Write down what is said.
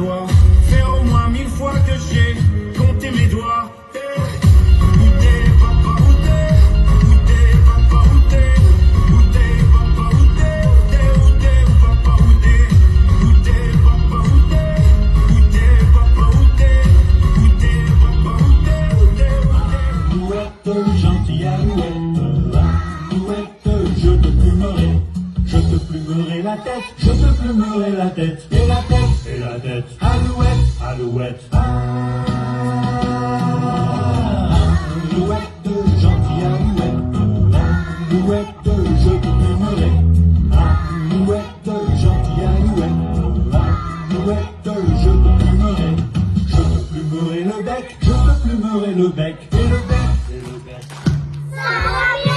doit faire au moins 1000 fois que j'ai compté mes doigts. Où t'es, papa, où t'es? Où t'es, papa, où t'es? Où t'es, papa, où t'es? Où t'es, papa, où t'es? Où t'es, papa, où t'es? Où t'es, papa, où t'es? Où t'es, papa, où t'es? Où t'es, Alouette, gentille alouette, alouette, je te plumerai. Je te plumerai la tête, je te plumerai la tête, et la tête, et la tête. Alouette, alouette, alouette, gentille alouette, alouette, je te plumerai. Alouette, gentille alouette, alouette, je te plumerai. Je te plumerai le bec, je te plumerai le bec, et le bec, et le bec. Ça va bien.